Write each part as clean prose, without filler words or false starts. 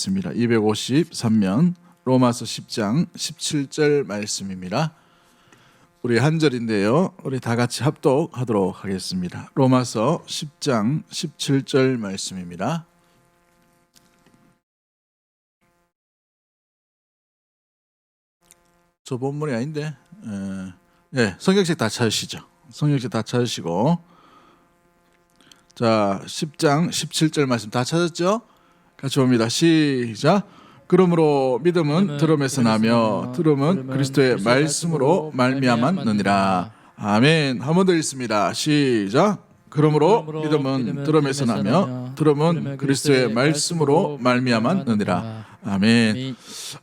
하겠습니다. 253면 로마서 10장 17절 말씀입니다. 우리 한 절인데요. 우리 다 같이 합독하도록 하겠습니다. 로마서 10장 17절 말씀입니다. 저 본문이 아닌데, 성경책 다 찾으시죠. 성경책 다 찾으시고, 자 10장 17절 말씀 다 찾았죠? 같이 봅니다. 시작. 그러므로 믿음은 들음에서 나며 들음은 그리스도의 말씀으로 말미암았느니라. 아멘. 한 번 더 읽습니다. 시작. 그러므로 믿음은 들음에서 나며 들음은 그리스도의 말씀으로 말미암았느니라. 아멘.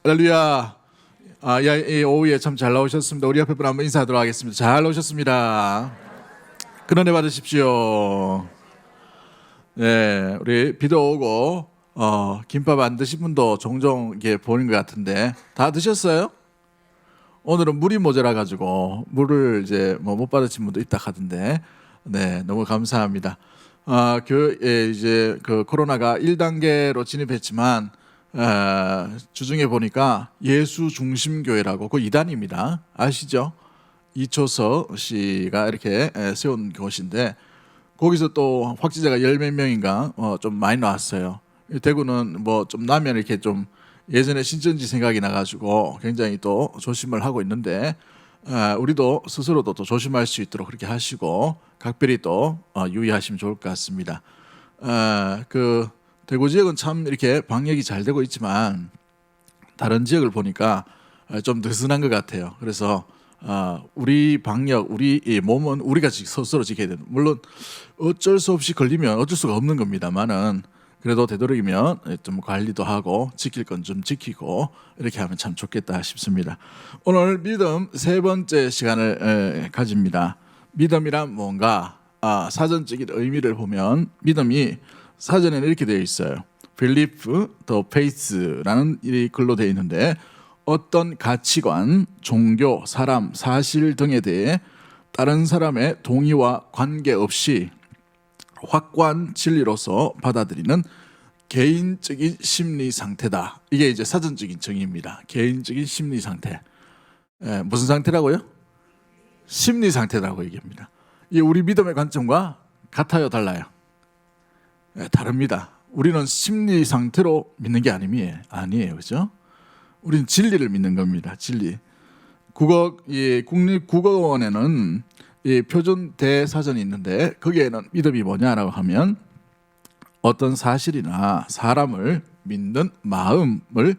할렐루야. 이 오후에 참 잘 나오셨습니다. 우리 옆에 분 한번 인사하도록 하겠습니다. 잘 나오셨습니다. 그런 애 받으십시오. 네, 우리 비도 오고 김밥 안 드신 분도 종종 이렇게 보는 것 같은데 다 드셨어요? 오늘은 물이 모자라 가지고 물을 이제 못 받으신 분도 있다 하던데, 네, 너무 감사합니다. 교회 이제 그 코로나가 1단계로 진입했지만 주중에 보니까 예수 중심 교회라고 그 2단입니다. 아시죠? 이초서 씨가 이렇게 세운 곳인데 거기서 또 확진자가 10몇 명인가 좀 많이 나왔어요. 대구는 뭐 좀 나면 이렇게 좀 예전에 신천지 생각이 나가지고 굉장히 또 조심을 하고 있는데, 우리도 스스로도 또 조심할 수 있도록 그렇게 하시고 각별히 또 유의하시면 좋을 것 같습니다. 그 대구 지역은 참 이렇게 방역이 잘 되고 있지만 다른 지역을 보니까 좀 느슨한 것 같아요. 그래서 우리 방역, 우리 몸은 우리가 스스로 지켜야 되는, 물론 어쩔 수 없이 걸리면 어쩔 수가 없는 겁니다만은 그래도 되도록이면 좀 관리도 하고 지킬 건 좀 지키고 이렇게 하면 참 좋겠다 싶습니다. 오늘 믿음 세 번째 시간을 가집니다. 믿음이란 뭔가? 사전적인 의미를 보면 믿음이 사전에는 이렇게 되어 있어요. Believe the faith라는 이 글로 되어 있는데, 어떤 가치관, 종교, 사람, 사실 등에 대해 다른 사람의 동의와 관계없이 확고한 진리로서 받아들이는 개인적인 심리 상태다. 이게 이제 사전적인 정의입니다. 개인적인 심리 상태. 무슨 상태라고요? 심리 상태라고 얘기합니다. 이게 우리 믿음의 관점과 같아요, 달라요? 다릅니다. 우리는 심리 상태로 믿는 게 아니에요, 그렇죠? 우리는 진리를 믿는 겁니다. 진리. 국립국어원에는 표준 대사전이 있는데 거기에는 믿음이 뭐냐라고 하면 어떤 사실이나 사람을 믿는 마음을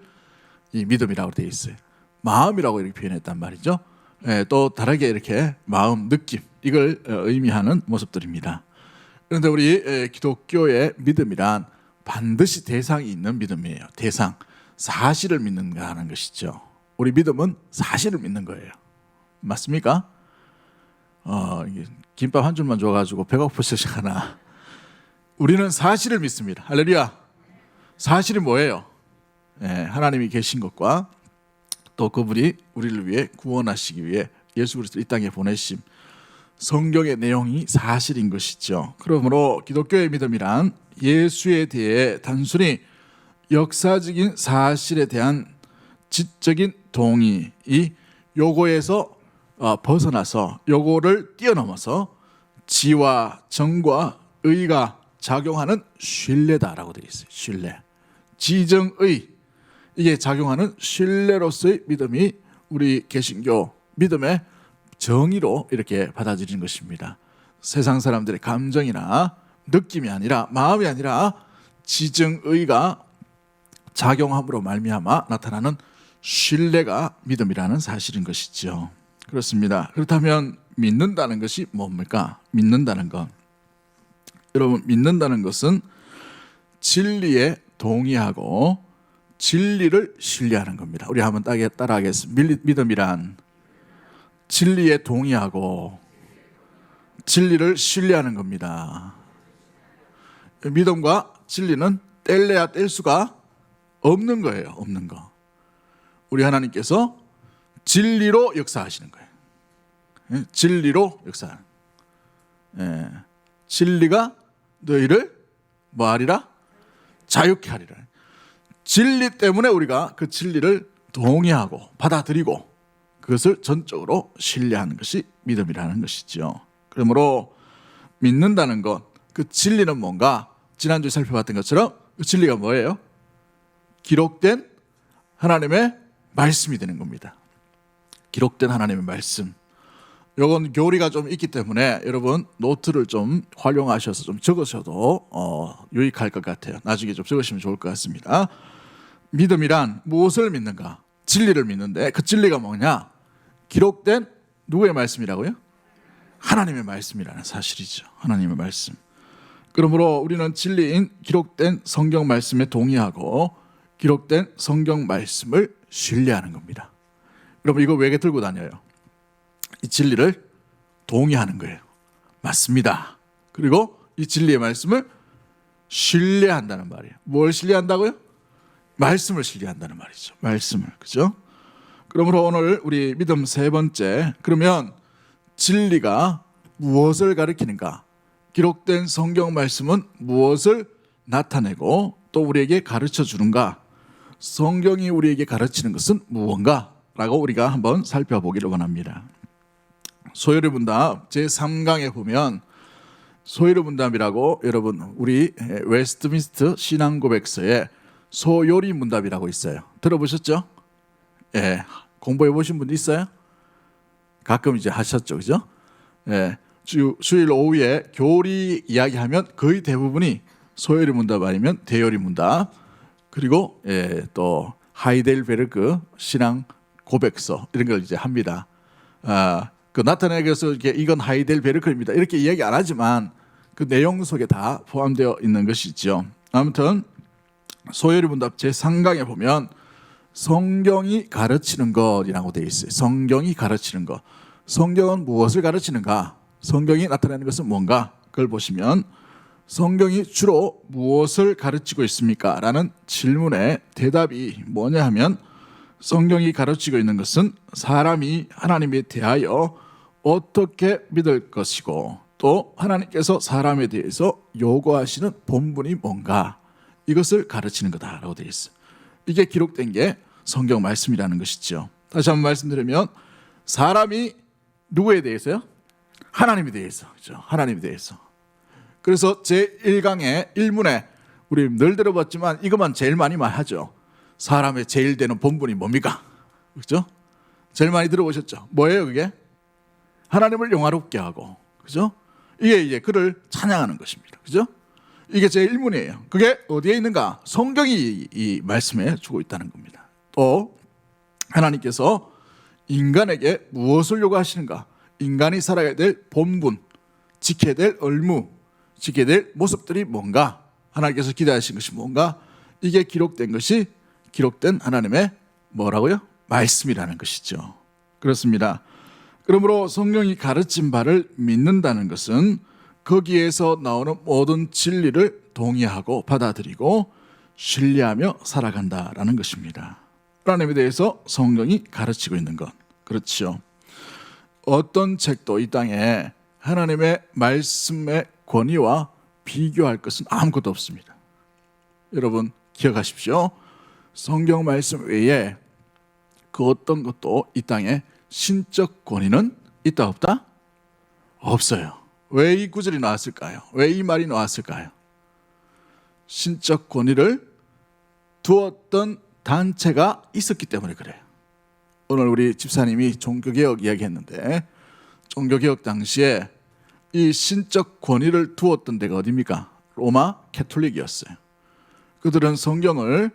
이 믿음이라고 되어 있어요. 마음이라고 이렇게 표현했단 말이죠. 또 다르게 이렇게 마음, 느낌, 이걸 의미하는 모습들입니다. 그런데 우리 기독교의 믿음이란 반드시 대상이 있는 믿음이에요. 대상, 사실을 믿는가 하는 것이죠. 우리 믿음은 사실을 믿는 거예요. 맞습니까? 김밥 한 줄만 줘가지고 배가 고프시잖아. 우리는 사실을 믿습니다. 할렐루야. 사실이 뭐예요? 하나님이 계신 것과 또 그분이 우리를 위해 구원하시기 위해 예수 그리스도를 이 땅에 보내심, 성경의 내용이 사실인 것이죠. 그러므로 기독교의 믿음이란 예수에 대해 단순히 역사적인 사실에 대한 지적인 동의, 이 요거에서 벗어나서 요거를 뛰어넘어서 지와 정과 의가 작용하는 신뢰다라고 되어 있어요. 신뢰, 지정의, 이게 작용하는 신뢰로서의 믿음이 우리 개신교 믿음의 정의로 이렇게 받아들이는 것입니다. 세상 사람들의 감정이나 느낌이 아니라, 마음이 아니라 지정의가 작용함으로 말미암아 나타나는 신뢰가 믿음이라는 사실인 것이죠. 그렇습니다. 그렇다면 믿는다는 것이 뭡니까? 믿는다는 것, 여러분, 믿는다는 것은 진리에 동의하고 진리를 신뢰하는 겁니다. 우리 한번 따라하겠습니다. 믿음이란 진리에 동의하고 진리를 신뢰하는 겁니다. 믿음과 진리는 뗄래야 뗄 수가 없는 거예요. 없는 거. 우리 하나님께서 진리로 역사하시는 거예요. 진리로 역사하는. 진리가 너희를 뭐하리라? 자유케 하리라. 진리 때문에 우리가 그 진리를 동의하고 받아들이고 그것을 전적으로 신뢰하는 것이 믿음이라는 것이죠. 그러므로 믿는다는 것, 그 진리는 뭔가? 지난주에 살펴봤던 것처럼 그 진리가 뭐예요? 기록된 하나님의 말씀이 되는 겁니다. 기록된 하나님의 말씀. 이건 교리가 좀 있기 때문에 여러분 노트를 좀 활용하셔서 좀 적으셔도 유익할 것 같아요. 나중에 좀 적으시면 좋을 것 같습니다. 믿음이란 무엇을 믿는가? 진리를 믿는데 그 진리가 뭐냐? 기록된 누구의 말씀이라고요? 하나님의 말씀이라는 사실이죠. 하나님의 말씀. 그러므로 우리는 진리인 기록된 성경 말씀에 동의하고 기록된 성경 말씀을 신뢰하는 겁니다. 여러분 이거 왜 들고 다녀요? 이 진리를 동의하는 거예요. 맞습니다. 그리고 이 진리의 말씀을 신뢰한다는 말이에요. 뭘 신뢰한다고요? 말씀을 신뢰한다는 말이죠. 말씀을. 그죠? 그러므로 오늘 우리 믿음 세 번째. 그러면 진리가 무엇을 가리키는가? 기록된 성경 말씀은 무엇을 나타내고 또 우리에게 가르쳐 주는가? 성경이 우리에게 가르치는 것은 무언가? 라고 우리가 한번 살펴보기를 원합니다. 소요리 문답 제3강에 보면 소요리 문답이라고 여러분 우리 웨스트민스터 신앙고백서에 소요리 문답이라고 있어요. 들어보셨죠? 예, 공부해 보신 분 있어요? 가끔 이제 하셨죠, 그죠? 예, 주일 오후에 교리 이야기하면 거의 대부분이 소요리 문답 아니면 대요리 문답 그리고 또 하이델베르크 신앙 고백서 이런 걸 이제 합니다. 그 나타내서 이건 하이델베르크입니다. 이렇게 이야기 안 하지만 그 내용 속에 다 포함되어 있는 것이죠. 아무튼 소요리 문답 제3강에 보면 성경이 가르치는 것이라고 되어 있어요. 성경이 가르치는 것. 성경은 무엇을 가르치는가? 성경이 나타내는 것은 뭔가? 그걸 보시면 성경이 주로 무엇을 가르치고 있습니까? 라는 질문에 대답이 뭐냐 하면 성경이 가르치고 있는 것은 사람이 하나님에 대하여 어떻게 믿을 것이고 또 하나님께서 사람에 대해서 요구하시는 본분이 뭔가 이것을 가르치는 거다라고 되어 있어요. 이게 기록된 게 성경 말씀이라는 것이죠. 다시 한번 말씀드리면 사람이 누구에 대해서요? 하나님에 대해서. 그렇죠? 하나님에 대해서. 그래서 제1강의 1문에 우리 늘 들어봤지만 이것만 제일 많이 말하죠. 사람의 제일 되는 본분이 뭡니까? 그렇죠? 제일 많이 들어보셨죠? 뭐예요 그게? 하나님을 영화롭게 하고 그죠? 이게 이제 그를 찬양하는 것입니다. 그죠? 이게 제1문이에요. 그게 어디에 있는가? 성경이 이 말씀에 주고 있다는 겁니다. 또 하나님께서 인간에게 무엇을 요구하시는가? 인간이 살아야 될 본분, 지켜야 될 의무, 지켜야 될 모습들이 뭔가? 하나님께서 기대하신 것이 뭔가? 이게 기록된 것이 기록된 하나님의 뭐라고요? 말씀이라는 것이죠. 그렇습니다. 그러므로 성경이 가르친 바를 믿는다는 것은 거기에서 나오는 모든 진리를 동의하고 받아들이고 신뢰하며 살아간다라는 것입니다. 하나님에 대해서 성경이 가르치고 있는 것. 그렇죠. 어떤 책도 이 땅에 하나님의 말씀의 권위와 비교할 것은 아무것도 없습니다. 여러분 기억하십시오. 성경 말씀 외에 그 어떤 것도 이 땅에 신적 권위는 있다 없다? 없어요. 왜 이 구절이 나왔을까요? 왜 이 말이 나왔을까요? 신적 권위를 두었던 단체가 있었기 때문에 그래요. 오늘 우리 집사님이 종교개혁 이야기했는데 종교개혁 당시에 이 신적 권위를 두었던 데가 어디입니까? 로마 캐톨릭이었어요. 그들은 성경을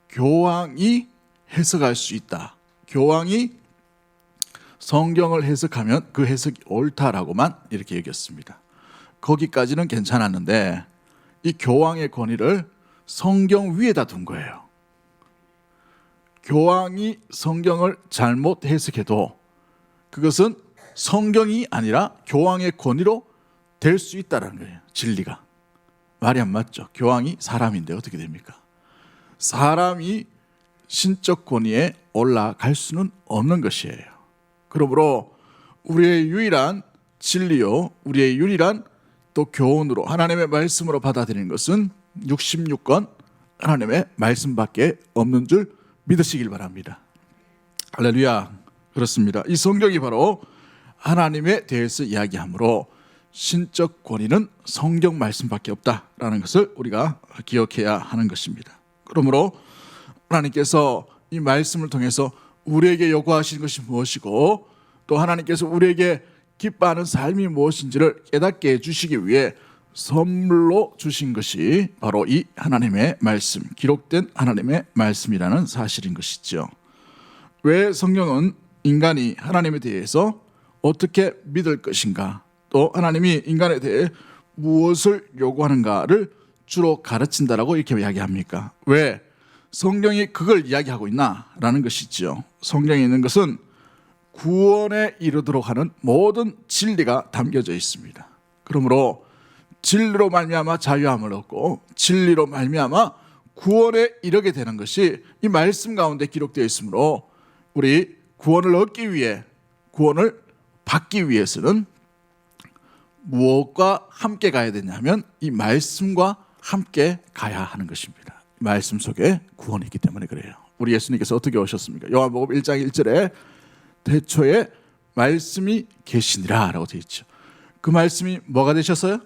교황이 해석할 수 있다. 교황이 성경을 해석하면 그 해석이 옳다라고만 이렇게 여겼습니다. 거기까지는 괜찮았는데 이 교황의 권위를 성경 위에다 둔 거예요. 교황이 성경을 잘못 해석해도 그것은 성경이 아니라 교황의 권위로 될 수 있다는 거예요. 진리가. 말이 안 맞죠. 교황이 사람인데 어떻게 됩니까? 사람이 신적 권위에 올라갈 수는 없는 것이에요. 그러므로 우리의 유일한 진리요, 우리의 유일한 또 교훈으로 하나님의 말씀으로 받아들이는 것은 66권 하나님의 말씀밖에 없는 줄 믿으시길 바랍니다. 할렐루야. 그렇습니다. 이 성경이 바로 하나님에 대해서 이야기하므로 신적 권위는 성경 말씀밖에 없다라는 것을 우리가 기억해야 하는 것입니다. 그러므로 하나님께서 이 말씀을 통해서 우리에게 요구하시는 것이 무엇이고 또 하나님께서 우리에게 기뻐하는 삶이 무엇인지를 깨닫게 해주시기 위해 선물로 주신 것이 바로 이 하나님의 말씀, 기록된 하나님의 말씀이라는 사실인 것이죠. 왜 성경은 인간이 하나님에 대해서 어떻게 믿을 것인가, 또 하나님이 인간에 대해 무엇을 요구하는가를 주로 가르친다라고 이렇게 이야기합니까? 왜 성경이 그걸 이야기하고 있나라는 것이죠. 성경에 있는 것은 구원에 이르도록 하는 모든 진리가 담겨져 있습니다. 그러므로 진리로 말미암아 자유함을 얻고 진리로 말미암아 구원에 이르게 되는 것이 이 말씀 가운데 기록되어 있으므로 우리 구원을 얻기 위해, 구원을 받기 위해서는 무엇과 함께 가야 되냐면 이 말씀과 함께 가야 하는 것입니다. 말씀 속에 구원이 있기 때문에 그래요. 우리 예수님께서 어떻게 오셨습니까? 요한복음 1장 1절에 태초에 말씀이 계시니라 라고 되어 있죠. 그 말씀이 뭐가 되셨어요?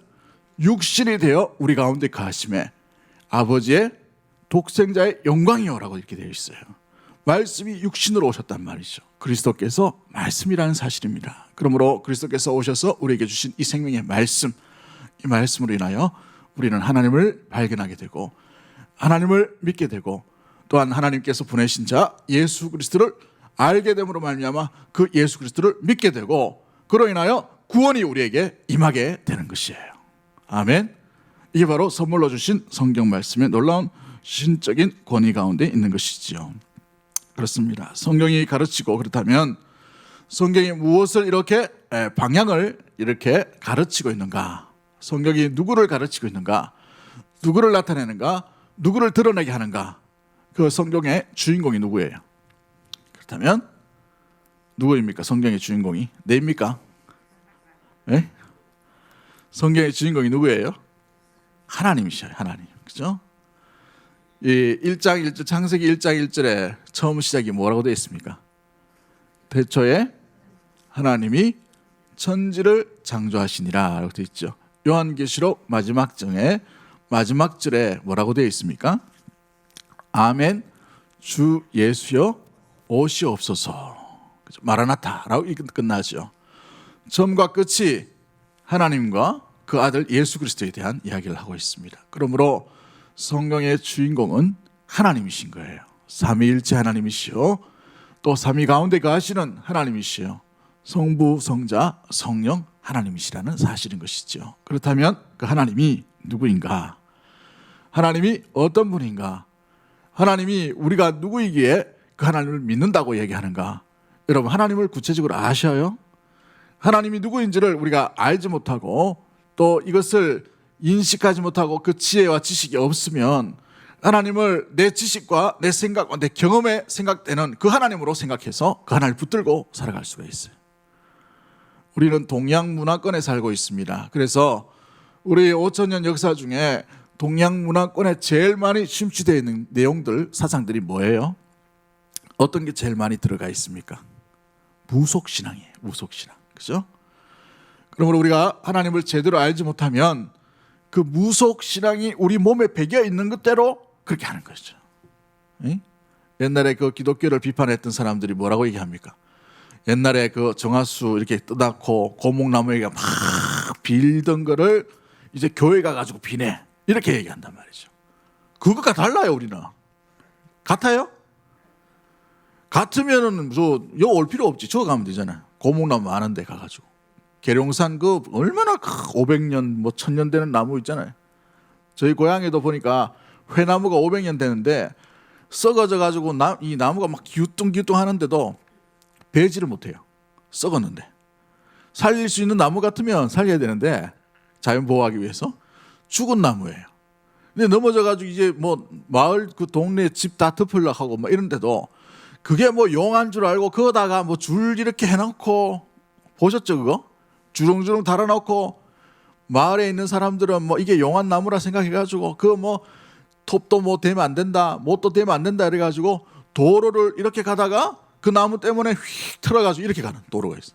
육신이 되어 우리 가운데 거하심에 아버지의 독생자의 영광이요 라고 이렇게 되어 있어요. 말씀이 육신으로 오셨단 말이죠. 그리스도께서 말씀이라는 사실입니다. 그러므로 그리스도께서 오셔서 우리에게 주신 이 생명의 말씀, 이 말씀으로 인하여 우리는 하나님을 발견하게 되고 하나님을 믿게 되고 또한 하나님께서 보내신 자 예수 그리스도를 알게 됨으로 말미암아 그 예수 그리스도를 믿게 되고 그로 인하여 구원이 우리에게 임하게 되는 것이에요. 아멘. 이게 바로 선물로 주신 성경 말씀의 놀라운 신적인 권위 가운데 있는 것이지요. 그렇습니다. 성경이 가르치고 그렇다면 성경이 무엇을 이렇게 방향을 이렇게 가르치고 있는가? 성경이 누구를 가르치고 있는가? 누구를 나타내는가? 누구를 드러내게 하는가? 그 성경의 주인공이 누구예요? 그렇다면 누구입니까? 성경의 주인공이 네입니까? 네? 성경의 주인공이 누구예요? 하나님이셔요. 하나님. 그죠? 이 1장 1절 창세기 1장 1절에 처음 시작이 뭐라고 되어 있습니까? 태초에 하나님이 천지를 창조하시니라 라고 되어 있죠. 요한계시록 마지막 장에 마지막 절에 뭐라고 되어 있습니까? 아멘 주 예수여 오시옵소서. 마라나타라고 끝나죠. 처음과 끝이 하나님과 그 아들 예수 그리스도에 대한 이야기를 하고 있습니다. 그러므로 성경의 주인공은 하나님이신 거예요. 삼위일체 하나님이시요 또 삼위 가운데 거하시는 하나님이시요 성부, 성자, 성령 하나님이시라는 사실인 것이죠. 그렇다면 그 하나님이 누구인가? 하나님이 어떤 분인가? 하나님이 우리가 누구이기에 그 하나님을 믿는다고 얘기하는가? 여러분 하나님을 구체적으로 아셔요? 하나님이 누구인지를 우리가 알지 못하고 또 이것을 인식하지 못하고 그 지혜와 지식이 없으면 하나님을 내 지식과 내 생각과 내 경험에 생각되는 그 하나님으로 생각해서 그 하나님을 붙들고 살아갈 수가 있어요. 우리는 동양 문화권에 살고 있습니다. 그래서 우리 5,000년 역사 중에 동양 문화권에 제일 많이 심취되어 있는 내용들, 사상들이 뭐예요? 어떤 게 제일 많이 들어가 있습니까? 무속신앙이에요. 무속신앙. 그죠? 그러므로 우리가 하나님을 제대로 알지 못하면 그 무속신앙이 우리 몸에 배겨 있는 것대로 그렇게 하는 거죠. 응? 옛날에 그 기독교를 비판했던 사람들이 뭐라고 얘기합니까? 옛날에 그 정화수 이렇게 떠났고 고목나무에게 막 빌던 거를 이제 교회 가가지고 비네. 이렇게 얘기한단 말이죠. 그것과 달라요, 우리는. 같아요? 같으면은 요 올 필요 없지. 저거 가면 되잖아요. 고목나무 많은데 가가지고. 계룡산 그 얼마나 500년 뭐 1000년 되는 나무 있잖아요. 저희 고향에도 보니까 회나무가 500년 되는데 썩어져 가지고 이 나무가 막 기우뚱기우뚱 하는데도 베지를 못해요. 썩었는데. 살릴 수 있는 나무 같으면 살려야 되는데 자연 보호하기 위해서 죽은 나무예요. 근데 넘어져 가지고 이제 뭐 마을 그 동네 집 다 덮으려고 하고 막 이런데도 그게 뭐 용한 줄 알고 거기다가 뭐 줄 이렇게 해놓고 보셨죠 그거? 주렁주렁 달아놓고 마을에 있는 사람들은 뭐 이게 용한 나무라 생각해가지고 그 뭐 톱도 뭐 되면 안 된다, 못도 되면 안 된다 이래가지고 도로를 이렇게 가다가 그 나무 때문에 휙 틀어가지고 이렇게 가는 도로가 있어.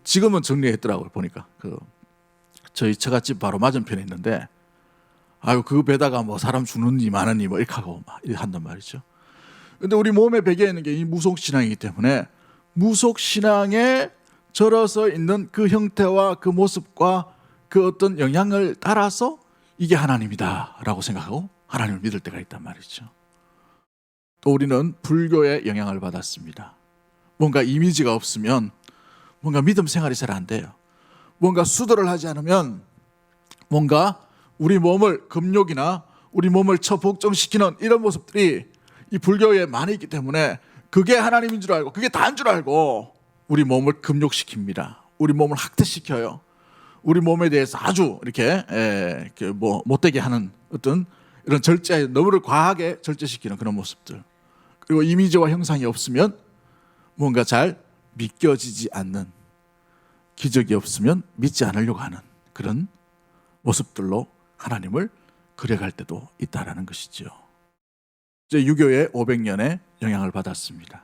지금은 정리했더라고요. 보니까 저희 처갓집 바로 맞은편에 있는데, 아유 그 배다가 뭐 사람 죽는지 마는지 뭐 이렇게 하고 막 이렇게 한단 말이죠. 근데 우리 몸에 배겨 있는 게 이 무속신앙이기 때문에 무속신앙에 절어서 있는 그 형태와 그 모습과 그 어떤 영향을 따라서 이게 하나님이다 라고 생각하고 하나님을 믿을 때가 있단 말이죠. 또 우리는 불교의 영향을 받았습니다. 뭔가 이미지가 없으면 뭔가 믿음 생활이 잘 안 돼요. 뭔가 수도를 하지 않으면 뭔가 우리 몸을 금욕이나 우리 몸을 처복종시키는 이런 모습들이 이 불교에 많이 있기 때문에 그게 하나님인 줄 알고 그게 다인 줄 알고 우리 몸을 금욕시킵니다. 우리 몸을 학대시켜요. 우리 몸에 대해서 아주 이렇게 뭐 못되게 하는 어떤 이런 절제, 너무를 과하게 절제시키는 그런 모습들. 그리고 이미지와 형상이 없으면 뭔가 잘 믿겨지지 않는, 기적이 없으면 믿지 않으려고 하는 그런 모습들로 하나님을 그려갈 때도 있다라는 것이죠. 이제 유교의 500년의 영향을 받았습니다.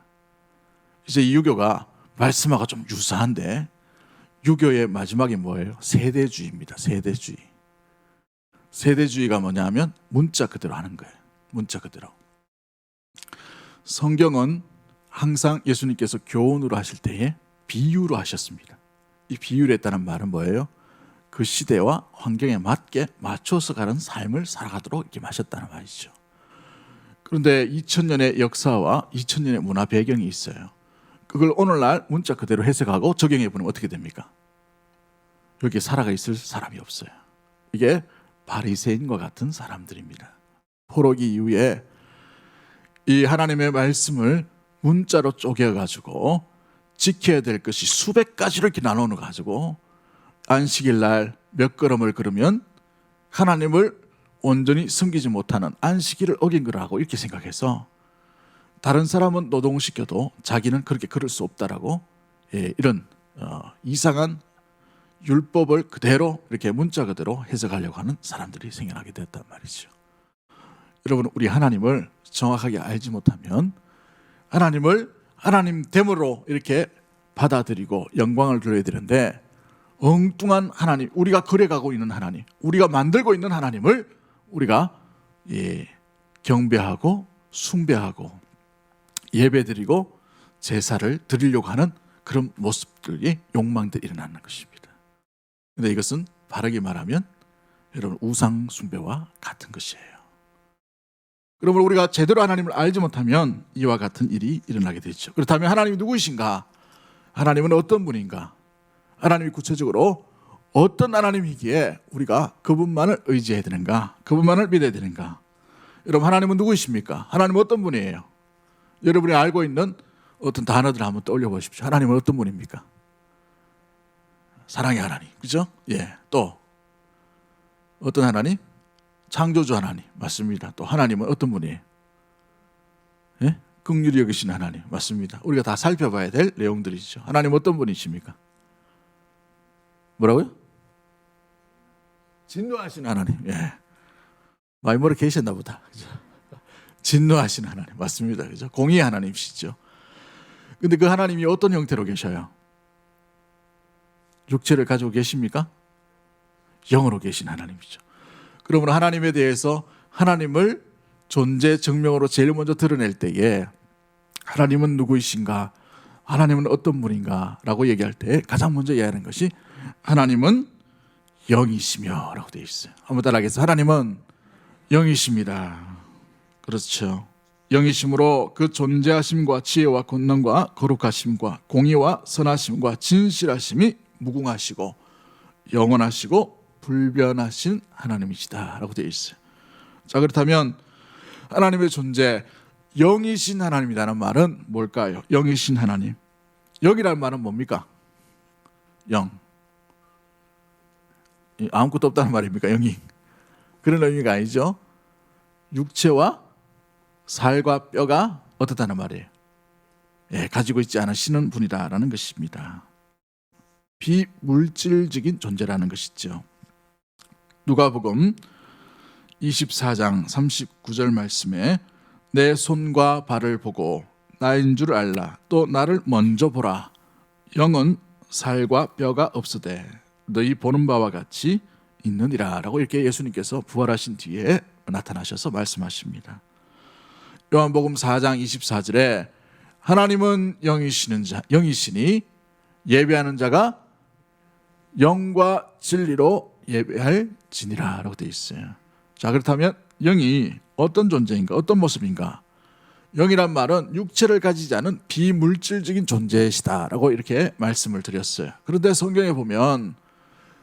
이제 이 유교가 말씀하고 좀 유사한데 유교의 마지막이 뭐예요? 세대주의입니다. 세대주의. 세대주의가 뭐냐면 문자 그대로 하는 거예요. 문자 그대로. 성경은 항상 예수님께서 교훈으로 하실 때에 비유로 하셨습니다. 이 비유를 했다는 말은 뭐예요? 그 시대와 환경에 맞게 맞춰서 가는 삶을 살아가도록 이렇게 하셨다는 말이죠. 그런데 2000년의 역사와 2000년의 문화 배경이 있어요. 그걸 오늘날 문자 그대로 해석하고 적용해 보면 어떻게 됩니까? 여기에 살아가 있을 사람이 없어요. 이게 바리새인과 같은 사람들입니다. 포로기 이후에 이 하나님의 말씀을 문자로 쪼개가지고 지켜야 될 것이 수백 가지로 이렇게 나눠 가지고 안식일 날 몇 걸음을 걸으면 하나님을 온전히 섬기지 못하는 안식일을 어긴 거라고 이렇게 생각해서 다른 사람은 노동시켜도 자기는 그렇게 걸을 수 없다라고 이런 이상한 율법을 그대로 이렇게 문자 그대로 해석하려고 하는 사람들이 생겨나게 됐단 말이죠. 여러분, 우리 하나님을 정확하게 알지 못하면 하나님을 하나님됨으로 이렇게 받아들이고 영광을 드려야 되는데 엉뚱한 하나님, 우리가 그려가고 있는 하나님, 우리가 만들고 있는 하나님을 우리가 경배하고 숭배하고 예배드리고 제사를 드리려고 하는 그런 모습들이 욕망들이 일어나는 것입니다. 그런데 이것은 바르게 말하면 여러분 우상 숭배와 같은 것이에요. 그러므로 우리가 제대로 하나님을 알지 못하면 이와 같은 일이 일어나게 되죠. 그렇다면 하나님이 누구이신가? 하나님은 어떤 분인가? 하나님이 구체적으로 어떤 하나님이기에 우리가 그분만을 의지해야 되는가? 그분만을 믿어야 되는가? 여러분, 하나님은 누구이십니까? 하나님은 어떤 분이에요? 여러분이 알고 있는 어떤 단어들 한번 떠올려 보십시오. 하나님은 어떤 분입니까? 사랑의 하나님, 그죠? 예. 또 어떤 하나님? 창조주 하나님, 맞습니다. 또 하나님은 어떤 분이에요? 예? 긍휼히 여기시는 하나님, 맞습니다. 우리가 다 살펴봐야 될 내용들이죠. 하나님 어떤 분이십니까? 뭐라고요? 진노하신 하나님. 예. 많이 멀어 계셨나 보다. 그죠? 진노하신 하나님, 맞습니다. 그죠? 공의의 하나님이시죠. 근데 그 하나님이 어떤 형태로 계셔요? 육체를 가지고 계십니까? 영으로 계신 하나님이죠. 그러므로 하나님에 대해서 하나님을 존재 증명으로 제일 먼저 드러낼 때에 하나님은 누구이신가? 하나님은 어떤 분인가? 라고 얘기할 때 가장 먼저 이해하는 것이 하나님은 영이시며 라고 되어 있어요. 한번 따라하겠습니다. 하나님은 영이십니다. 그렇죠. 영이심으로 그 존재하심과 지혜와 권능과 거룩하심과 공의와 선하심과 진실하심이 무궁하시고 영원하시고 불변하신 하나님이시다 라고 되어 있어요. 자, 그렇다면 하나님의 존재, 영이신 하나님이라는 말은 뭘까요? 영이신 하나님. 영이라는 말은 뭡니까? 영. 아무것도 없다는 말입니까? 영이. 그런 의미가 아니죠. 육체와 살과 뼈가 어떻다는 말이에요? 예, 가지고 있지 않으시는 분이다라는 것입니다. 비물질적인 존재라는 것이죠. 누가복음 24장 39절 말씀에 내 손과 발을 보고 나인 줄 알라. 또 나를 먼저 보라. 영은 살과 뼈가 없으되 너희 보는 바와 같이 있느니라 라고 이렇게 예수님께서 부활하신 뒤에 나타나셔서 말씀하십니다. 요한복음 4장 24절에 하나님은 영이시니 예배하는 자가 영과 진리로 예배할지니라 라고 되어 있어요. 자, 그렇다면 영이 어떤 존재인가, 어떤 모습인가? 영이란 말은 육체를 가지지 않은 비물질적인 존재이시다라고 이렇게 말씀을 드렸어요. 그런데 성경에 보면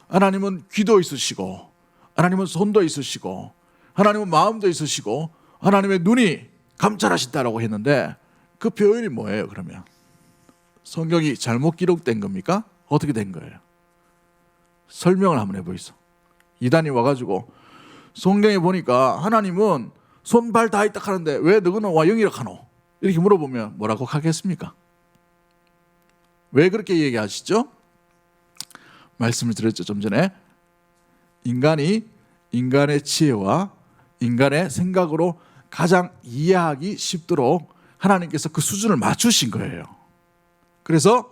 하나님은 귀도 있으시고 하나님은 손도 있으시고 하나님은 마음도 있으시고 하나님의 눈이 감찰하신다라고 했는데 그 표현이 뭐예요? 그러면 성경이 잘못 기록된 겁니까? 어떻게 된 거예요? 설명을 한번 해보이소. 이단이 와가지고 성경에 보니까 하나님은 손, 발 다 있다 하는데 왜 너는 와 영이라 하노? 이렇게 물어보면 뭐라고 하겠습니까? 왜 그렇게 얘기하시죠? 말씀을 드렸죠, 좀 전에. 인간이 인간의 지혜와 인간의 생각으로 가장 이해하기 쉽도록 하나님께서 그 수준을 맞추신 거예요. 그래서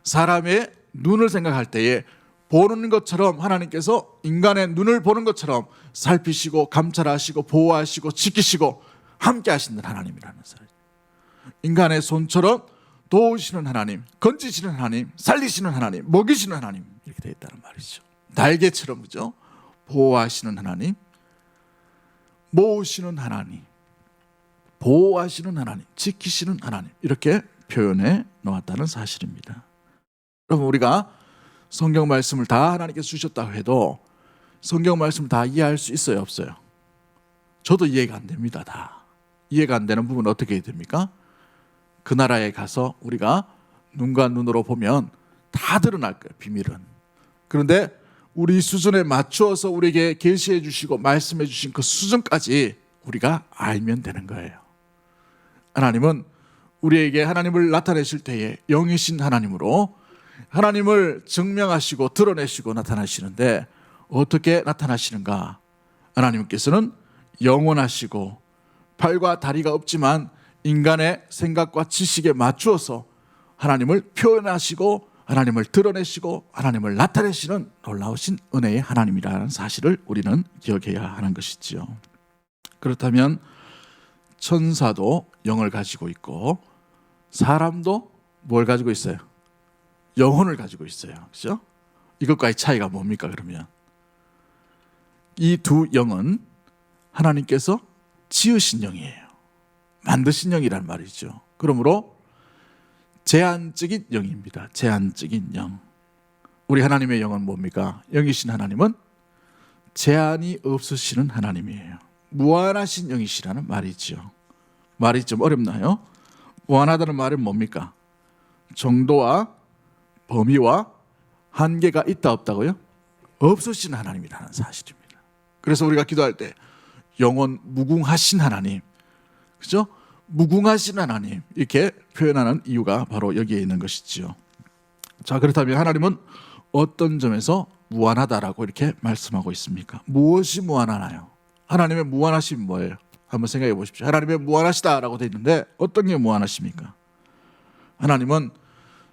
사람의 눈을 생각할 때에 보는 것처럼 하나님께서 인간의 눈을 보는 것처럼 살피시고 감찰하시고 보호하시고 지키시고 함께 하시는 하나님이라는 사실. 인간의 손처럼 도우시는 하나님, 건지시는 하나님, 살리시는 하나님, 먹이시는 하나님 이렇게 되어 있다는 말이죠. 날개처럼 그죠? 보호하시는 하나님, 모으시는 하나님, 보호하시는 하나님, 지키시는 하나님 이렇게 표현해 놓았다는 사실입니다. 여러분 우리가 성경 말씀을 다 하나님께서 주셨다고 해도 성경 말씀을 다 이해할 수 있어요, 없어요? 저도 이해가 안 됩니다. 다 이해가 안 되는 부분은 어떻게 해야 됩니까? 그 나라에 가서 우리가 눈과 눈으로 보면 다 드러날 거예요, 비밀은. 그런데 우리 수준에 맞추어서 우리에게 계시해 주시고 말씀해 주신 그 수준까지 우리가 알면 되는 거예요. 하나님은 우리에게 하나님을 나타내실 때에 영이신 하나님으로 하나님을 증명하시고 드러내시고 나타나시는데 어떻게 나타나시는가? 하나님께서는 영원하시고 팔과 다리가 없지만 인간의 생각과 지식에 맞추어서 하나님을 표현하시고 하나님을 드러내시고 하나님을 나타내시는 놀라우신 은혜의 하나님이라는 사실을 우리는 기억해야 하는 것이지요. 그렇다면 천사도 영을 가지고 있고 사람도 뭘 가지고 있어요? 영혼을 가지고 있어요. 그렇죠? 이것과의 차이가 뭡니까 그러면? 이 두 영은 하나님께서 지으신 영이에요. 만드신 영이란 말이죠. 그러므로 제한적인 영입니다. 제한적인 영. 우리 하나님의 영은 뭡니까? 영이신 하나님은 제한이 없으시는 하나님이에요. 무한하신 영이시라는 말이죠. 말이 좀 어렵나요? 무한하다는 말은 뭡니까? 정도와 범위와 한계가 있다 없다고요? 없으신 하나님이라는 사실입니다. 그래서 우리가 기도할 때 영원 무궁하신 하나님, 그죠? 무궁하신 하나님 이렇게 표현하는 이유가 바로 여기에 있는 것이지요. 자, 그렇다면 하나님은 어떤 점에서 무한하다라고 이렇게 말씀하고 있습니까? 무엇이 무한하나요? 하나님의 무한하심이 뭐예요? 한번 생각해 보십시오. 하나님의 무한하시다라고 되어 있는데 어떤 게 무한하십니까? 하나님은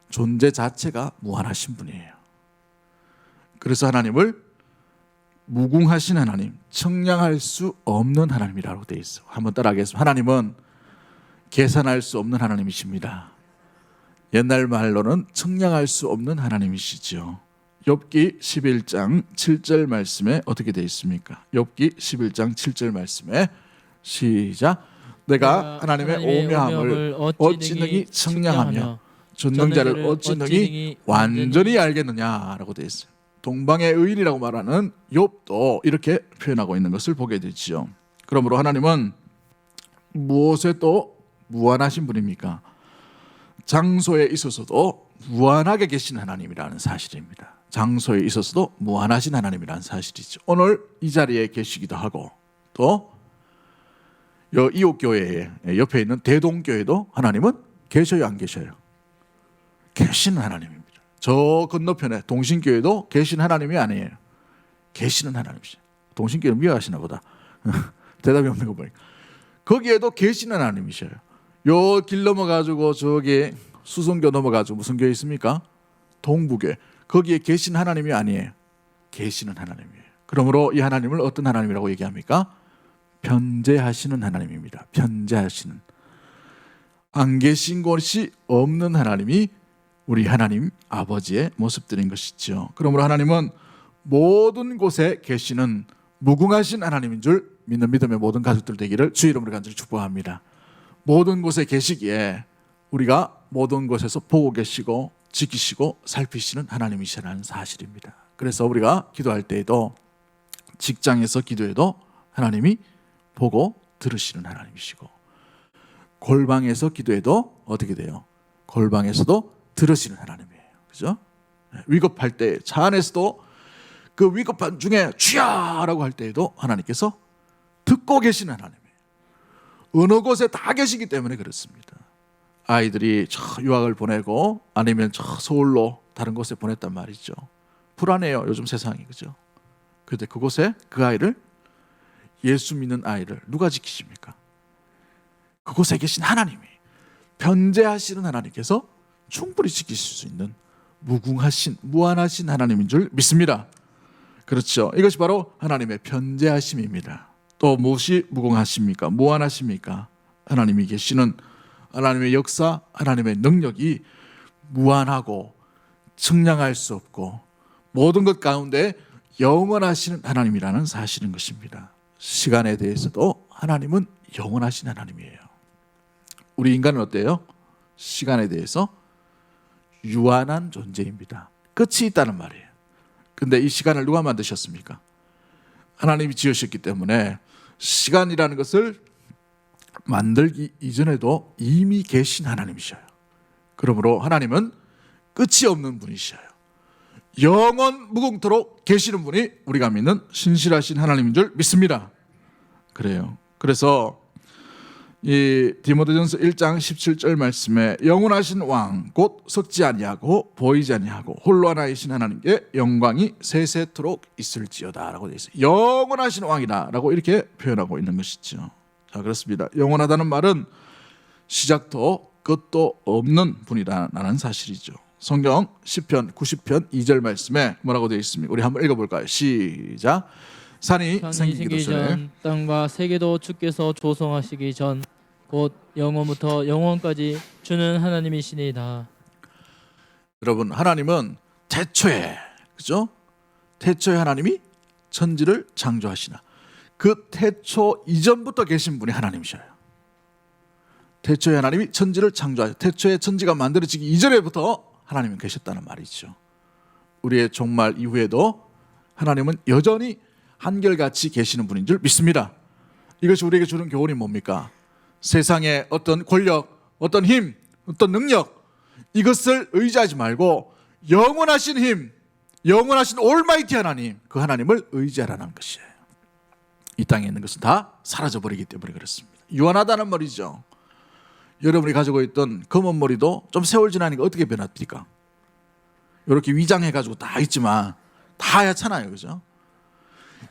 존재 자체가 무한하신 분이에요. 그래서 하나님을 무궁하신 하나님, 청량할 수 없는 하나님이라고 되어 있어요. 한번 따라하겠습니다. 하나님은 계산할 수 없는 하나님이십니다. 옛날 말로는 청량할 수 없는 하나님이시죠. 욥기 11장 7절 말씀에 어떻게 되어 있습니까? 욥기 11장 7절 말씀에 시작. 내가 하나님의 오묘함을 어찌 능히 청량하며 전능자를 어찌 능히 완전히 알겠느냐라고 되어 있어요. 동방의 의인이라고 말하는 욥도 이렇게 표현하고 있는 것을 보게 되지요. 그러므로 하나님은 무엇에 또 무한하신 분입니까? 장소에 있어서도 무한하게 계신 하나님이라는 사실입니다. 장소에 있어서도 무한하신 하나님이라는 사실이죠. 오늘 이 자리에 계시기도 하고 또 이옥교회 옆에 있는 대동교회도 하나님은 계셔요, 안 계셔요? 계시는 하나님입니다. 저 건너편에 동신교회도 계신 하나님이 아니에요. 계시는 하나님이죠. 동신교회를 미워하시나 보다. 대답이 없는 거 보니까. 거기에도 계시는 하나님이셔요. 요 길 넘어가지고 저기 수성교 넘어가지고 무슨 교회 있습니까? 동부교회. 거기에 계신 하나님이 아니에요. 계시는 하나님이에요. 그러므로 이 하나님을 어떤 하나님이라고 얘기합니까? 변재하시는 하나님입니다. 변재하시는. 안 계신 곳이 없는 하나님이 우리 하나님 아버지의 모습들인 것이죠. 그러므로 하나님은 모든 곳에 계시는 무궁하신 하나님인 줄 믿는 믿음의 모든 가족들 되기를 주의 이름으로 간절히 축복합니다. 모든 곳에 계시기에 우리가 모든 곳에서 보고 계시고 지키시고 살피시는 하나님이시라는 사실입니다. 그래서 우리가 기도할 때에도 직장에서 기도해도 하나님이 보고 들으시는 하나님이시고, 골방에서 기도해도 어떻게 돼요? 골방에서도 들으시는 하나님이에요. 그죠? 위급할 때 차 안에서도 그 위급한 중에 주야라고 할 때에도 하나님께서 듣고 계시는 하나님이에요. 어느 곳에 다 계시기 때문에 그렇습니다. 아이들이 저 유학을 보내고 아니면 저 서울로 다른 곳에 보냈단 말이죠. 불안해요, 요즘 세상이. 그죠? 그런데 그곳에 그 아이를, 예수 믿는 아이를 누가 지키십니까? 그곳에 계신 하나님이, 변재하시는 하나님께서 충분히 지키실 수 있는 무궁하신, 무한하신 하나님인 줄 믿습니다. 그렇죠. 이것이 바로 하나님의 변재하심입니다. 또 무엇이 무궁하십니까? 무한하십니까? 하나님이 계시는 하나님의 역사, 하나님의 능력이 무한하고 측량할 수 없고 모든 것 가운데 영원하시는 하나님이라는 사실인 것입니다. 시간에 대해서도 하나님은 영원하신 하나님이에요. 우리 인간은 어때요? 시간에 대해서 유한한 존재입니다. 끝이 있다는 말이에요. 근데 이 시간을 누가 만드셨습니까? 하나님이 지으셨기 때문에 시간이라는 것을 만들기 이전에도 이미 계신 하나님이셔요. 그러므로 하나님은 끝이 없는 분이셔요. 영원 무궁토록 계시는 분이 우리가 믿는 신실하신 하나님인 줄 믿습니다. 그래요. 그래서 이 디모데전서 1장 17절 말씀에 영원하신 왕 곧 섞지 아니하고 보이지 아니하고 홀로 하나이신 하나님께 영광이 세세토록 있을지어다 라고 되어 있어요. 영원하신 왕이다 라고 이렇게 표현하고 있는 것이죠. 자, 그렇습니다. 영원하다는 말은 시작도 끝도 없는 분이라는 사실이죠. 성경 시편 90편 2절 말씀에 뭐라고 되어 있습니까? 우리 한번 읽어볼까요? 시작. 산이 생기기 전 땅과 세계도 주께서 조성하시기 전 곧 영원부터 영원까지 주는 하나님이시니이다. 여러분, 하나님은 태초에, 그죠? 태초에 하나님이 천지를 창조하시나 그 태초 이전부터 계신 분이 하나님이셔요. 태초에 하나님이 천지를 창조하셨, 태초에 천지가 만들어지기 이전에부터 하나님은 계셨다는 말이죠. 우리의 종말 이후에도 하나님은 여전히 한결같이 계시는 분인 줄 믿습니다. 이것이 우리에게 주는 교훈이 뭡니까? 세상의 어떤 권력, 어떤 힘, 어떤 능력, 이것을 의지하지 말고 영원하신 힘, 영원하신 올마이티 하나님, 그 하나님을 의지하라는 것이에요. 이 땅에 있는 것은 다 사라져버리기 때문에 그렇습니다. 유한하다는 말이죠. 여러분이 가지고 있던 검은 머리도 좀 세월 지나니까 어떻게 변합니까? 이렇게 위장해가지고 다 있지만 다 하얗잖아요. 그죠?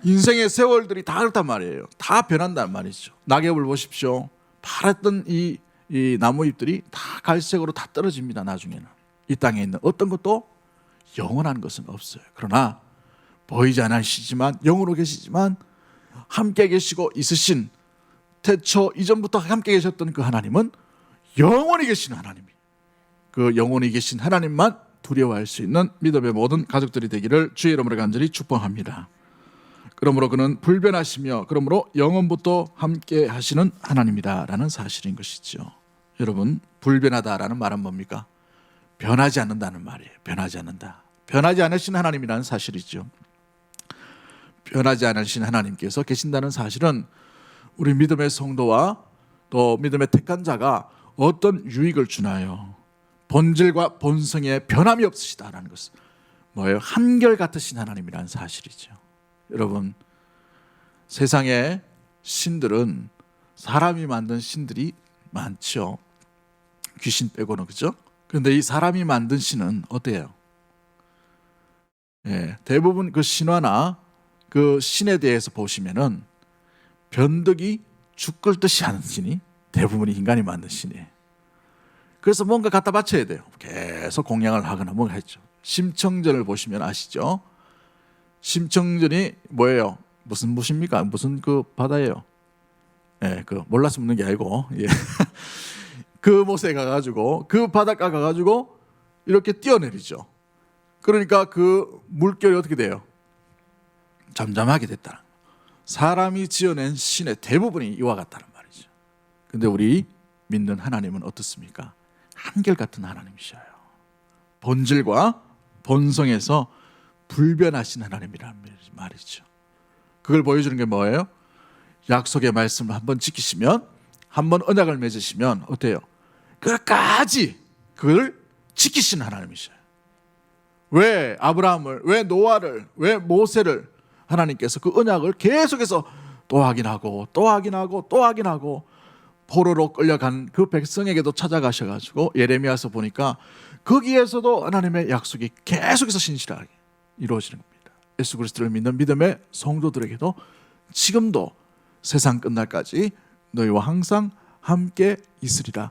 인생의 세월들이 다 그렇단 말이에요. 다 변한단 말이죠. 낙엽을 보십시오. 파랬던 이 나무잎들이 다 갈색으로 다 떨어집니다. 나중에는 이 땅에 있는 어떤 것도 영원한 것은 없어요. 그러나 보이지 않으시지만 영으로 계시지만 함께 계시고 있으신, 태초 이전부터 함께 계셨던 그 하나님은 영원히 계신 하나님이, 그 영원히 계신 하나님만 두려워할 수 있는 믿음의 모든 가족들이 되기를 주의 이름으로 간절히 축복합니다. 그러므로 그는 불변하시며 그러므로 영원부터 함께 하시는 하나님이다라는 사실인 것이죠. 여러분, 불변하다라는 말은 뭡니까? 변하지 않는다는 말이에요. 변하지 않는다. 변하지 않으신 하나님이라는 사실이죠. 변하지 않으신 하나님께서 계신다는 사실은 우리 믿음의 성도와 또 믿음의 택한 자가 어떤 유익을 주나요? 본질과 본성에 변함이 없으시다라는 것은 뭐예요? 한결같으신 하나님이라는 사실이죠. 여러분, 세상의 신들은 사람이 만든 신들이 많죠. 귀신 빼고는. 그죠? 그런데 이 사람이 만든 신은 어때요? 대부분 그 신화나 그 신에 대해서 보시면은 변덕이 죽을 듯이 하는 신이 대부분이 인간이 만든 신이에요. 그래서 뭔가 갖다 바쳐야 돼요. 계속 공양을 하거나 뭔가 했죠. 심청전을 보시면 아시죠? 심청전이 뭐예요? 무슨 못입니까? 무슨 그 바다예요? 예, 그 몰라서 묻는 게 아니고, 예. 그 못에 가가지고 그 바닷가 가가지고 이렇게 뛰어내리죠. 그러니까 그 물결이 어떻게 돼요? 잠잠하게 됐다. 사람이 지어낸 신의 대부분이 이와 같다는 말이죠. 근데 우리 믿는 하나님은 어떻습니까? 한결같은 하나님이셔요. 본질과 본성에서 불변하신 하나님이란 말이죠. 그걸 보여주는 게 뭐예요? 약속의 말씀을 한번 지키시면, 한번 언약을 맺으시면 어때요? 끝까지 그걸 지키시는 하나님이셔요. 왜 아브라함을, 왜 노아를, 왜 모세를 하나님께서 그 언약을 계속해서 또 확인하고 또 확인하고 또 확인하고 포로로 끌려간 그 백성에게도 찾아가셔가지고 예레미야서 보니까 거기에서도 하나님의 약속이 계속해서 신실하게 이루어지는 겁니다. 예수 그리스도를 믿는 믿음의 성도들에게도 지금도 세상 끝날까지 너희와 항상 함께 있으리라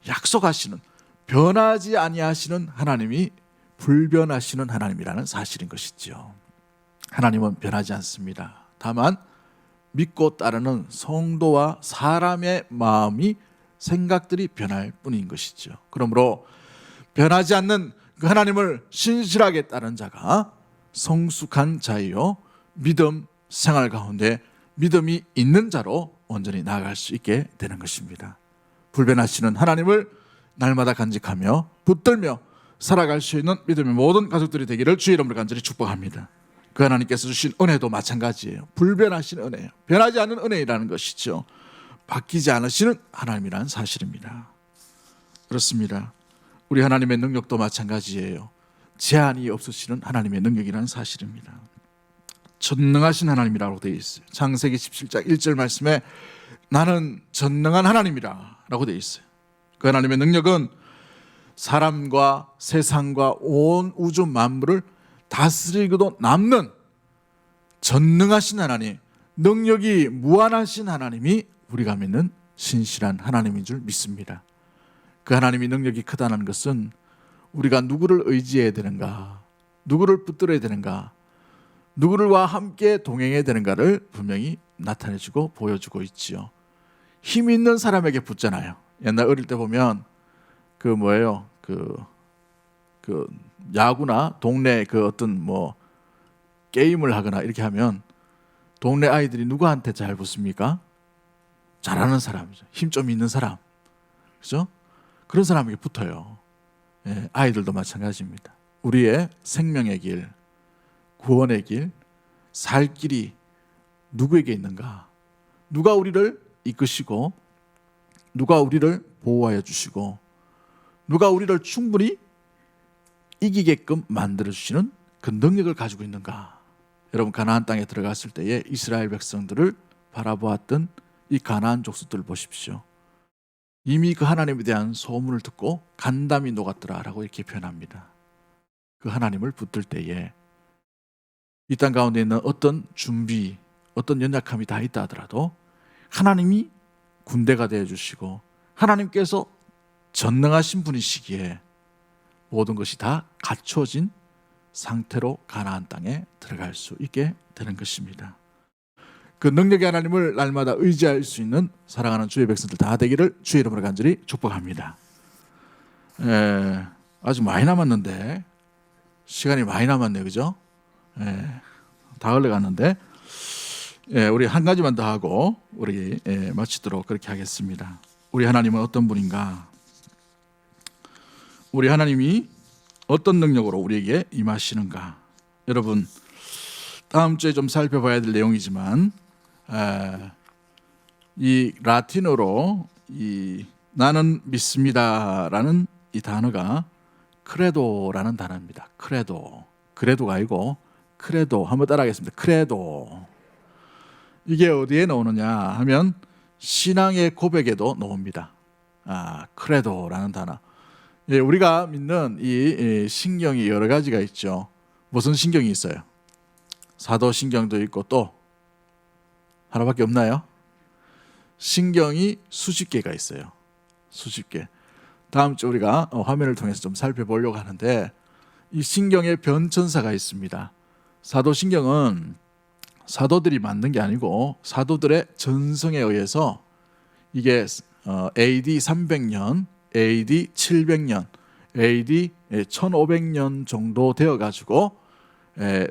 약속하시는, 변하지 아니하시는 하나님이 불변하시는 하나님이라는 사실인 것이죠. 하나님은 변하지 않습니다. 다만 믿고 따르는 성도와 사람의 마음이, 생각들이 변할 뿐인 것이죠. 그러므로 변하지 않는 그 하나님을 신실하게 따른 자가 성숙한 자이요 믿음 생활 가운데 믿음이 있는 자로 온전히 나아갈 수 있게 되는 것입니다. 불변하시는 하나님을 날마다 간직하며 붙들며 살아갈 수 있는 믿음의 모든 가족들이 되기를 주의 이름으로 간절히 축복합니다. 그 하나님께서 주신 은혜도 마찬가지예요. 불변하신 은혜예요. 변하지 않는 은혜이라는 것이죠. 바뀌지 않으시는 하나님이라는 사실입니다. 그렇습니다. 우리 하나님의 능력도 마찬가지예요. 제한이 없으시는 하나님의 능력이라는 사실입니다. 전능하신 하나님이라고 되어 있어요. 창세기 17장 1절 말씀에 나는 전능한 하나님이라 라고 되어 있어요. 그 하나님의 능력은 사람과 세상과 온 우주 만물을 다스리고도 남는 전능하신 하나님, 능력이 무한하신 하나님이 우리가 믿는 신실한 하나님인 줄 믿습니다. 그 하나님이 능력이 크다는 것은 우리가 누구를 의지해야 되는가, 누구를 붙들어야 되는가, 누구를와 함께 동행해야 되는가를 분명히 나타내주고 보여주고 있지요. 힘 있는 사람에게 붙잖아요. 옛날 어릴 때 보면 그 뭐예요? 그 야구나 동네 그 어떤 뭐 게임을 하거나 이렇게 하면 동네 아이들이 누구한테 잘 붙습니까? 잘하는 사람이죠. 힘 좀 있는 사람, 그렇죠? 그런 사람에게 붙어요. 예, 아이들도 마찬가지입니다. 우리의 생명의 길, 구원의 길, 살 길이 누구에게 있는가? 누가 우리를 이끄시고, 누가 우리를 보호하여 주시고, 누가 우리를 충분히 이기게끔 만들어주시는 그 능력을 가지고 있는가? 여러분, 가나안 땅에 들어갔을 때에 이스라엘 백성들을 바라보았던 이 가나안 족속들을 보십시오. 이미 그 하나님에 대한 소문을 듣고 간담이 녹았더라라고 이렇게 표현합니다. 그 하나님을 붙들 때에 이 땅 가운데 있는 어떤 준비, 어떤 연약함이 다 있다 하더라도 하나님이 군대가 되어주시고 하나님께서 전능하신 분이시기에 모든 것이 다 갖춰진 상태로 가나안 땅에 들어갈 수 있게 되는 것입니다. 그 능력의 하나님을 날마다 의지할 수 있는 사랑하는 주의 백성들 다 되기를 주의 이름으로 간절히 축복합니다. 아직 많이 남았는데, 시간이 많이 남았네요, 그죠? 다 흘러갔는데, 우리 한 가지만 더 하고 우리 마치도록 그렇게 하겠습니다. 우리 하나님은 어떤 분인가? 우리 하나님이 어떤 능력으로 우리에게 임하시는가? 여러분, 다음 주에 좀 살펴봐야 될 내용이지만 이 라틴어로 이 나는 믿습니다라는 이 단어가 크레도라는 단어입니다. 크레도, 그레도가 아니고 크레도. 한번 따라하겠습니다. 크레도. 이게 어디에 나오느냐 하면 신앙의 고백에도 나옵니다. 크레도라는 단어. 우리가 믿는 이 신경이 여러 가지가 있죠. 무슨 신경이 있어요? 사도신경도 있고 또 하나밖에 없나요? 신경이 수십 개가 있어요. 수십 개. 다음 주 우리가 화면을 통해서 좀 살펴보려고 하는데 이 신경에 변천사가 있습니다. 사도신경은 사도들이 만든 게 아니고 사도들의 전성에 의해서 이게 AD 300년, AD 700년, AD 1500년 정도 되어 가지고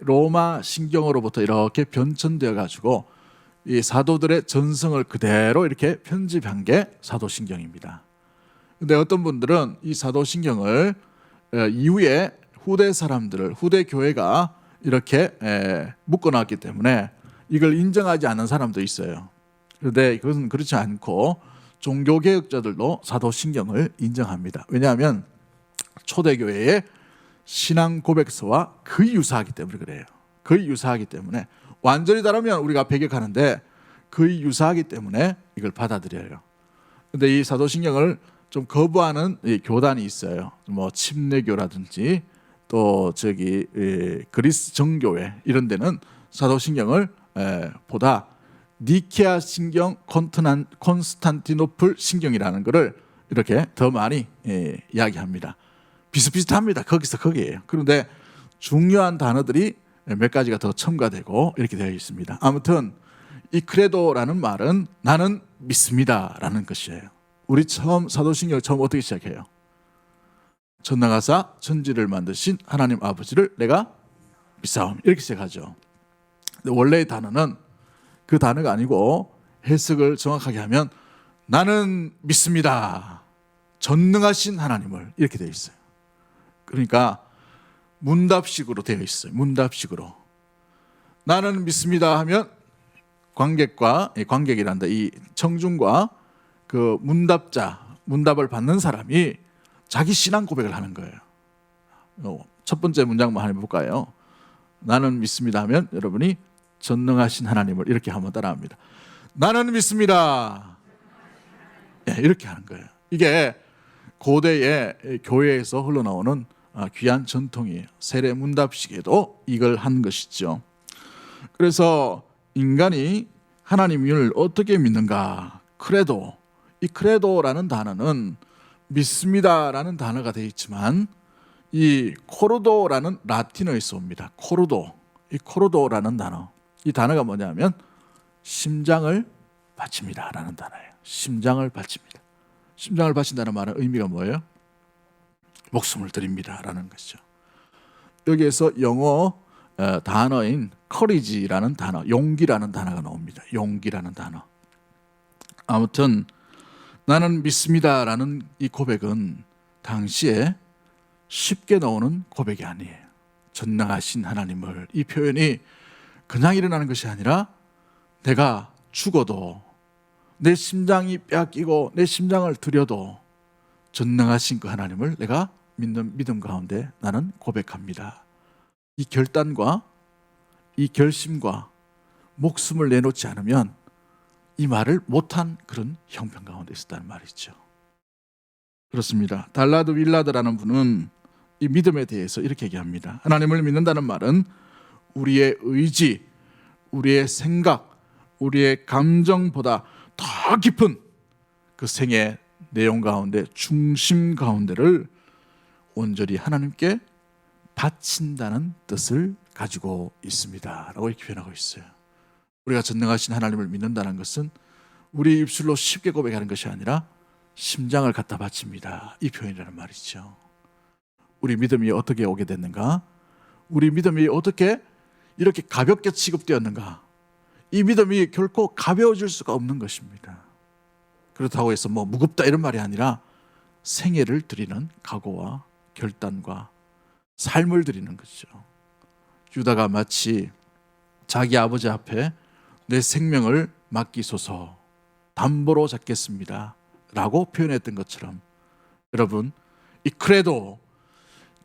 로마 신경으로부터 이렇게 변천되어 가지고 이 사도들의 전성을 그대로 이렇게 편집한 게 사도신경입니다. 근데 어떤 분들은 이 사도신경을 이후에 후대 사람들을 후대 교회가 이렇게 묶어놨기 때문에 이걸 인정하지 않는 사람도 있어요. 그런데 그것은 그렇지 않고 종교개혁자들도 사도신경을 인정합니다. 왜냐하면 초대교회의 신앙 고백서와 거의 유사하기 때문에 그래요. 거의 유사하기 때문에 완전히 다르면 우리가 배격하는데 거의 유사하기 때문에 이걸 받아들여요. 그런데 이 사도신경을 좀 거부하는 교단이 있어요. 뭐 침례교라든지 또 그리스 정교회 이런 데는 사도신경을 보다 니케아 신경, 콘스탄티노플 신경이라는 것을 이렇게 더 많이 이야기합니다. 비슷비슷합니다. 거기서 거기에요. 그런데 중요한 단어들이 몇 가지가 더 첨가되고 이렇게 되어 있습니다. 아무튼 이 크레도라는 말은 나는 믿습니다라는 것이에요. 우리 사도신경을 처음 어떻게 시작해요? 전능하사 천지를 만드신 하나님 아버지를 내가 믿사옵니다. 이렇게 시작하죠. 근데 원래의 단어는 그 단어가 아니고 해석을 정확하게 하면 나는 믿습니다. 전능하신 하나님을 이렇게 되어 있어요. 그러니까 문답식으로 되어 있어요. 문답식으로. 나는 믿습니다 하면 관객이란다. 이 청중과 그 문답을 받는 사람이 자기 신앙 고백을 하는 거예요. 첫 번째 문장만 한번 볼까요? 나는 믿습니다 하면 여러분이 전능하신 하나님을 이렇게 한번 따라합니다. 나는 믿습니다. 이렇게 하는 거예요. 이게 고대의 교회에서 흘러나오는 귀한 전통이에요. 세례 문답식에도 이걸 한 것이죠. 그래서 인간이 하나님을 어떻게 믿는가? 크레도. 이 크레도라는 단어는 믿습니다라는 단어가 되어 있지만 이 코르도라는 라틴어에서 옵니다. 코르도. 이 코르도라는 단어. 이 단어가 뭐냐면 심장을 바칩니다라는 단어예요. 심장을 바칩니다. 심장을 바친다는 말은 의미가 뭐예요? 목숨을 드립니다라는 것이죠. 여기에서 영어 단어인 courage라는 단어, 용기라는 단어가 나옵니다. 용기라는 단어. 아무튼 나는 믿습니다라는 이 고백은 당시에 쉽게 나오는 고백이 아니에요. 전능하신 하나님을, 이 표현이 그냥 일어나는 것이 아니라 내가 죽어도 내 심장이 빼앗기고 내 심장을 드려도 전능하신 그 하나님을 내가 믿는 믿음 가운데 나는 고백합니다. 이 결단과 이 결심과 목숨을 내놓지 않으면 이 말을 못한 그런 형편 가운데 있었다는 말이죠. 그렇습니다. 달라드 윌라드라는 분은 이 믿음에 대해서 이렇게 얘기합니다. 하나님을 믿는다는 말은 우리의 의지, 우리의 생각, 우리의 감정보다 더 깊은 그 생의 내용 가운데 중심 가운데를 온전히 하나님께 바친다는 뜻을 가지고 있습니다 라고 이렇게 표현하고 있어요. 우리가 전능하신 하나님을 믿는다는 것은 우리 입술로 쉽게 고백하는 것이 아니라 심장을 갖다 바칩니다. 이 표현이라는 말이죠. 우리 믿음이 어떻게 오게 됐는가? 우리 믿음이 어떻게 이렇게 가볍게 취급되었는가? 이 믿음이 결코 가벼워질 수가 없는 것입니다. 그렇다고 해서 뭐 무겁다 이런 말이 아니라 생애를 드리는 각오와 결단과 삶을 드리는 것이죠. 유다가 마치 자기 아버지 앞에 내 생명을 맡기소서 담보로 잡겠습니다 라고 표현했던 것처럼 여러분 이 크레도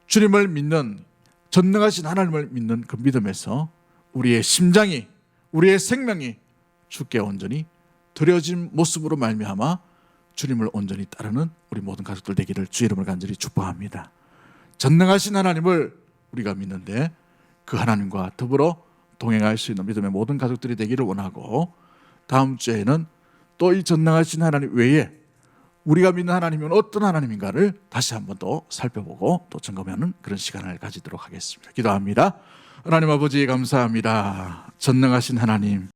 주님을 믿는 전능하신 하나님을 믿는 그 믿음에서 우리의 심장이 우리의 생명이 주께 온전히 드려진 모습으로 말미암아 주님을 온전히 따르는 우리 모든 가족들 되기를 주 이름을 간절히 축복합니다. 전능하신 하나님을 우리가 믿는데 그 하나님과 더불어 동행할 수 있는 믿음의 모든 가족들이 되기를 원하고 다음 주에는 또 이 전능하신 하나님 외에 우리가 믿는 하나님은 어떤 하나님인가를 다시 한번 더 살펴보고 또 점검하는 그런 시간을 가지도록 하겠습니다. 기도합니다. 하나님 아버지 감사합니다. 전능하신 하나님,